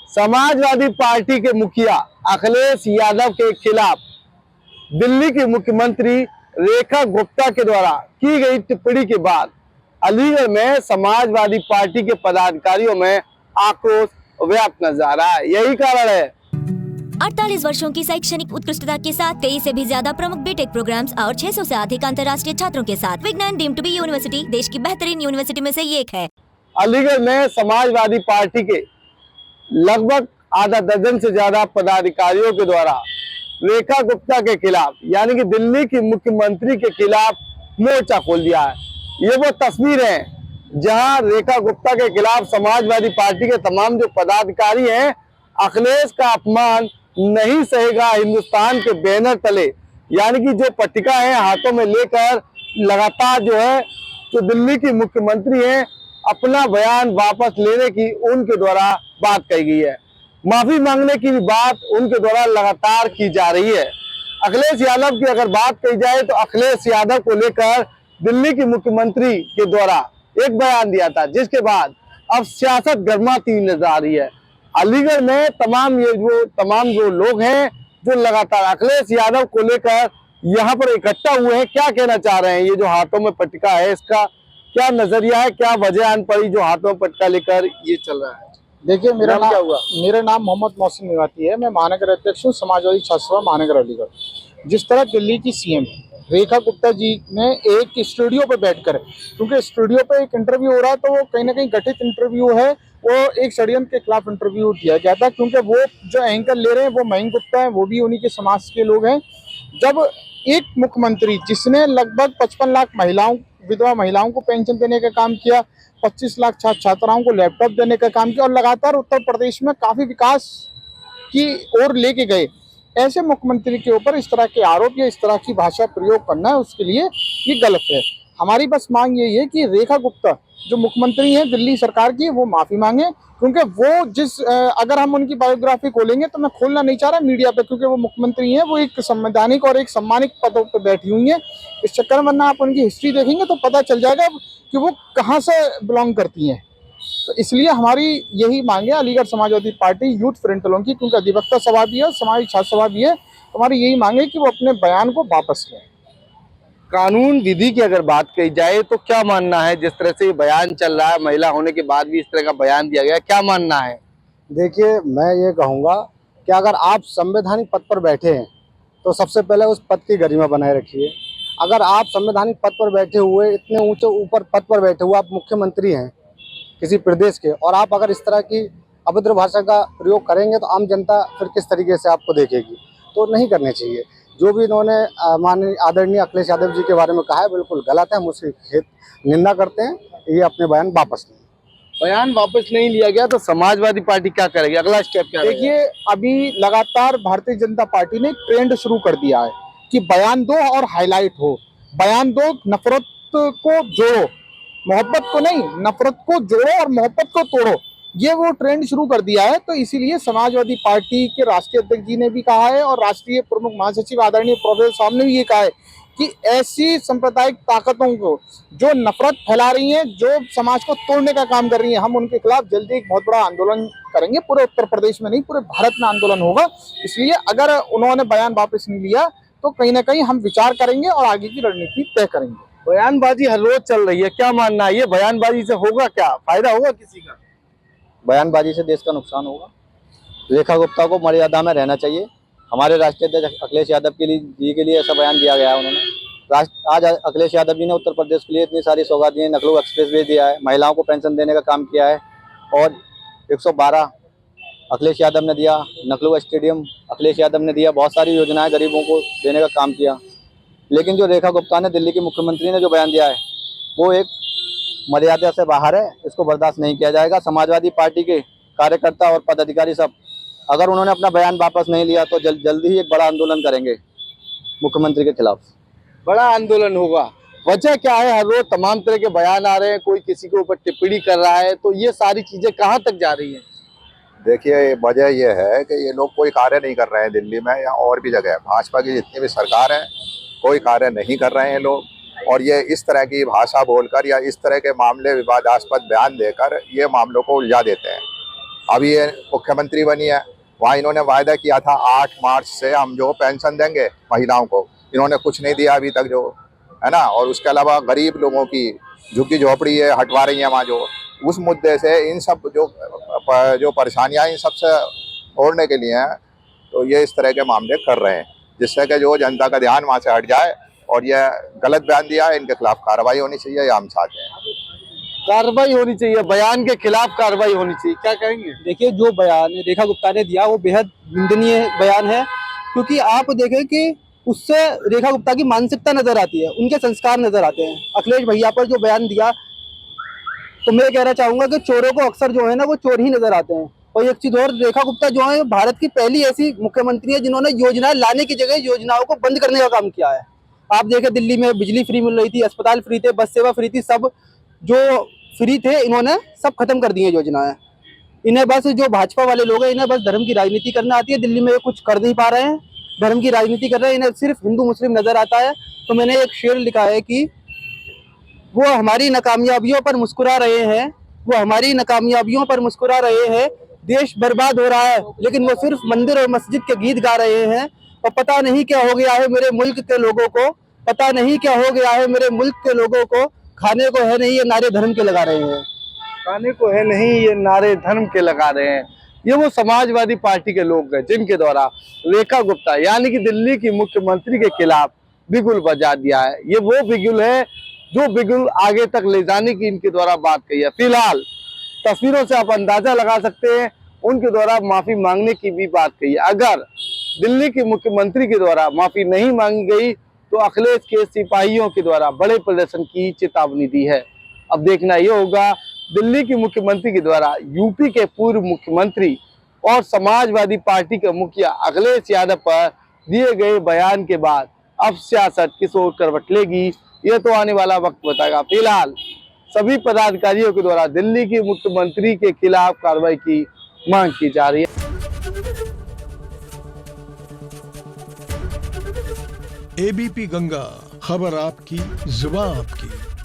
Samajwadi party के मुखिया अखिलेश यादव के खिलाफ दिल्ली की मुख्यमंत्री रेखा गुप्ता के द्वारा की गई टिप्पणी के बाद अलीगढ़ में समाजवादी पार्टी के पदाधिकारियों में आक्रोश व्याप्त नजर आ रहा है। यही कारण है 48 वर्षों की शैक्षणिक उत्कृष्टता के साथ 23 से भी ज्यादा प्रमुख बीटेक प्रोग्राम्स और 600 से अधिक अंतर्राष्ट्रीय छात्रों के साथ विज्ञान डीम्ड टू बी यूनिवर्सिटी देश की बेहतरीन यूनिवर्सिटी में से एक है। अलीगढ़ में समाजवादी पार्टी के लगभग आधा दर्जन से ज्यादा पदाधिकारियों के द्वारा रेखा गुप्ता के खिलाफ यानी कि दिल्ली की मुख्यमंत्री के खिलाफ मोर्चा खोल दिया है। ये वो तस्वीर है जहां रेखा गुप्ता के खिलाफ समाजवादी पार्टी के तमाम जो पदाधिकारी हैं, अखिलेश का अपमान नहीं सहेगा हिंदुस्तान के बैनर तले यानी कि जो पट्टिका है हाथों में लेकर लगातार जो है जो दिल्ली की मुख्यमंत्री हैं अपना बयान वापस लेने की उनके द्वारा बात कही गई है। माफी मांगने की भी बात उनके द्वारा लगातार की जा रही है। अखिलेश यादव की अगर बात कही जाए तो अखिलेश यादव को लेकर दिल्ली की मुख्यमंत्री के द्वारा एक बयान दिया था, जिसके बाद अब सियासत गर्माती नजर आ रही है। अलीगढ़ में तमाम जो लोग हैं जो लगातार अखिलेश यादव को लेकर यहाँ पर इकट्ठा हुए हैं, क्या कहना चाह रहे हैं? ये जो हाथों में पट्टिका है इसका क्या नजरिया है, क्या वजह आन पड़ी जो हाथों में पट्टिका लेकर ये चल रहा है? देखिए, मेरा नाम मोहम्मद मोहसिन मेवाती है। मैं महानगर अध्यक्ष हूँ समाजवादी छात्र सभा महानगर अलीगढ़। जिस तरह दिल्ली की सीएम रेखा गुप्ता जी ने एक स्टूडियो पे बैठकर, क्योंकि स्टूडियो पे एक इंटरव्यू हो रहा है तो वो कहीं ना कहीं गठित इंटरव्यू है, वो एक षड्यंत्र के खिलाफ इंटरव्यू दिया गया था, क्योंकि वो जो एंकर ले रहे हैं वो मयंक गुप्ता है, वो भी उन्हीं के समाज के लोग हैं। जब एक मुख्यमंत्री जिसने लगभग 55 लाख विधवा महिलाओं को पेंशन देने का काम किया, 25 लाख छात्राओं को लैपटॉप देने का काम किया और लगातार उत्तर प्रदेश में काफी विकास की ओर लेके गए, ऐसे मुख्यमंत्री के ऊपर इस तरह के आरोप या इस तरह की भाषा प्रयोग करना है उसके लिए ये गलत है। हमारी बस मांग यही है कि रेखा गुप्ता जो मुख्यमंत्री हैं दिल्ली सरकार की, वो माफी मांगे, क्योंकि वो अगर हम उनकी बायोग्राफी खोलेंगे तो मैं खोलना नहीं चाह रहा मीडिया पे, क्योंकि वो मुख्यमंत्री हैं, वो एक संवैधानिक और एक सम्मानित पदों पर बैठी हुई हैं। इस चक्कर में आप उनकी हिस्ट्री देखेंगे तो पता चल जाएगा कि वो कहाँ से बिलोंग करती हैं। तो इसलिए हमारी यही मांग है Aligarh Samajwadi party youth front वालों की, क्योंकि अधिवक्ता सभा भी है और समाजी छात्र सभा भी है, तो हमारी यही मांग है कि वो अपने बयान को वापस लें। कानून विधि की अगर बात कही जाए तो क्या मानना है, जिस तरह से ये बयान चल रहा है, महिला होने के बाद भी इस तरह का बयान दिया गया, क्या मानना है? देखिए, मैं ये कहूँगा कि अगर आप संवैधानिक पद पर बैठे हैं तो सबसे पहले उस पद की गरिमा बनाए रखिए। अगर आप संवैधानिक पद पर बैठे हुए, इतने ऊंचे ऊपर पद पर बैठे हुए आप मुख्यमंत्री हैं किसी प्रदेश के, और आप अगर इस तरह की अभद्र भाषा का प्रयोग करेंगे तो आम जनता फिर किस तरीके से आपको देखेगी, तो नहीं करने चाहिए। जो भी इन्होंने माननीय आदरणीय अखिलेश यादव जी के बारे में कहा है बिल्कुल गलत है, हम उसकी निंदा करते हैं। ये अपने बयान वापस लें। बयान वापस नहीं लिया गया तो समाजवादी पार्टी क्या करेगी, अगला स्टेप क्या? देखिए, अभी लगातार भारतीय जनता पार्टी ने ट्रेंड शुरू कर दिया है कि बयान दो और हाईलाइट हो, बयान दो, नफरत को जोड़ो, मोहब्बत को नहीं, नफरत को जोड़ो और मोहब्बत को तोड़ो, ये वो ट्रेंड शुरू कर दिया है। तो इसीलिए समाजवादी पार्टी के राष्ट्रीय अध्यक्ष जी ने भी कहा है और राष्ट्रीय प्रमुख महासचिव आदरणीय प्रोफेसर साहब ने भी ये कहा है कि ऐसी सांप्रदायिक ताकतों को जो नफरत फैला रही हैं, जो समाज को तोड़ने का काम कर रही हैं, हम उनके खिलाफ जल्दी एक बहुत बड़ा आंदोलन करेंगे। पूरे उत्तर प्रदेश में नहीं, पूरे भारत में आंदोलन होगा। इसलिए अगर उन्होंने बयान वापस नहीं लिया तो कहीं ना कहीं हम विचार करेंगे और आगे की रणनीति तय करेंगे। बयानबाजी हर रोज चल रही है, क्या मानना है? ये बयानबाजी से होगा क्या, फायदा होगा किसी का? बयानबाजी से देश का नुकसान होगा। रेखा गुप्ता को मर्यादा में रहना चाहिए। हमारे राष्ट्रीय अध्यक्ष अखिलेश यादव के लिए ऐसा बयान दिया गया है उन्होंने। आज अखिलेश यादव जी ने उत्तर प्रदेश के लिए इतनी सारी सौगात दी है, लखनऊ एक्सप्रेस वे दिया है, महिलाओं को पेंशन देने का काम किया है, और 112 अखिलेश यादव ने दिया, लखनऊ स्टेडियम अखिलेश यादव ने दिया, बहुत सारी योजनाएं गरीबों को देने का काम किया। लेकिन जो रेखा गुप्ता ने, दिल्ली की मुख्यमंत्री ने जो बयान दिया है वो एक मर्यादा से बाहर है, इसको बर्दाश्त नहीं किया जाएगा। समाजवादी पार्टी के कार्यकर्ता और पदाधिकारी सब, अगर उन्होंने अपना बयान वापस नहीं लिया तो जल्दी ही एक बड़ा आंदोलन करेंगे मुख्यमंत्री के खिलाफ। बड़ा आंदोलन होगा। वजह क्या है? हर रोज तमाम तरह के बयान आ रहे हैं, कोई किसी के ऊपर टिप्पणी कर रहा है, तो ये सारी चीजें कहाँ तक जा रही हैं? देखिए, वजह यह है कि ये लोग कोई कार्य नहीं कर रहे हैं दिल्ली में या और भी जगह। भाजपा की जितनी भी सरकार है कोई कार्य नहीं कर रहे हैं लोग, और ये इस तरह की भाषा बोलकर या इस तरह के मामले विवादास्पद बयान देकर ये मामलों को उलझा देते हैं। अभी ये मुख्यमंत्री बनी है, वहाँ इन्होंने वायदा किया था 8 मार्च से हम जो पेंशन देंगे महिलाओं को, इन्होंने कुछ नहीं दिया अभी तक, जो है ना। और उसके अलावा गरीब लोगों की झुग्गी झोपड़ी है हटवा रही है वहाँ, जो उस मुद्दे से इन सब जो परेशानियाँ इन सबसे ओढ़ने के लिए हैं, तो ये इस तरह के मामले कर रहे हैं, जिससे कि जो जनता का ध्यान वहाँ से हट जाए। और ये गलत बयान दिया है, इनके खिलाफ कार्रवाई होनी चाहिए, ये हम चाहते हैं। कार्रवाई होनी चाहिए, बयान के खिलाफ कार्रवाई होनी चाहिए, क्या कहेंगे? देखिए, जो बयान रेखा गुप्ता ने दिया वो बेहद निंदनीय बयान है, क्योंकि आप देखें कि उससे रेखा गुप्ता की मानसिकता नजर आती है, उनके संस्कार नजर आते हैं। अखिलेश भैया पर जो बयान दिया, तो मैं कहना चाहूंगा कि चोरों को अक्सर जो है ना वो चोर ही नजर आते हैं। और एक चीज और, रेखा गुप्ता जो है भारत की पहली ऐसी मुख्यमंत्री है जिन्होंने योजनाएं लाने की जगह योजनाओं को बंद करने का काम किया है। आप देखें, दिल्ली में बिजली फ्री मिल रही थी, अस्पताल फ्री थे, बस सेवा फ्री थी, सब जो फ्री थे इन्होंने सब खत्म कर दी है योजनाएं। इन्हें बस, जो भाजपा वाले लोग हैं, इन्हें बस धर्म की राजनीति करना आती है। दिल्ली में कुछ कर नहीं पा रहे हैं, धर्म की राजनीति कर रहे हैं, इन्हें सिर्फ हिंदू मुस्लिम नजर आता है। तो मैंने एक शेर लिखा है कि वो हमारी नाकामयाबियों पर मुस्कुरा रहे हैं, वो हमारी नाकामयाबियों पर मुस्कुरा रहे हैं, देश बर्बाद हो रहा है लेकिन वो सिर्फ मंदिर और मस्जिद के गीत गा रहे हैं। और पता नहीं क्या हो गया है मेरे मुल्क के लोगों को, पता नहीं क्या हो गया है मेरे मुल्क के लोगों को, खाने को है नहीं ये नारे धर्म के लगा रहे हैं। खाने को है नहीं ये नारे धर्म के लगा रहे हैं। ये वो समाजवादी पार्टी के लोग हैं जिनके द्वारा रेखा गुप्ता यानी कि दिल्ली की मुख्यमंत्री के खिलाफ बिगुल बजा दिया है। ये वो बिगुल है जो बिगुल आगे तक ले जाने की इनके द्वारा बात कही है। फिलहाल तस्वीरों से आप अंदाजा लगा सकते हैं, उनके द्वारा माफी मांगने की भी बात कही है। अगर दिल्ली के मुख्यमंत्री के द्वारा माफी नहीं मांगी गई तो अखिलेश के सिपाहियों के द्वारा बड़े प्रदर्शन की चेतावनी दी है। अब देखना यह होगा दिल्ली के मुख्यमंत्री के द्वारा यूपी के पूर्व मुख्यमंत्री और समाजवादी पार्टी के मुखिया अखिलेश यादव पर दिए गए बयान के बाद अब सियासत किस ओर करवट लेगी, यह तो आने वाला वक्त बताएगा। फिलहाल सभी पदाधिकारियों के द्वारा दिल्ली के मुख्यमंत्री के खिलाफ कार्रवाई की मांग की जा रही है। एबीपी गंगा, खबर आपकी, जुबान आपकी।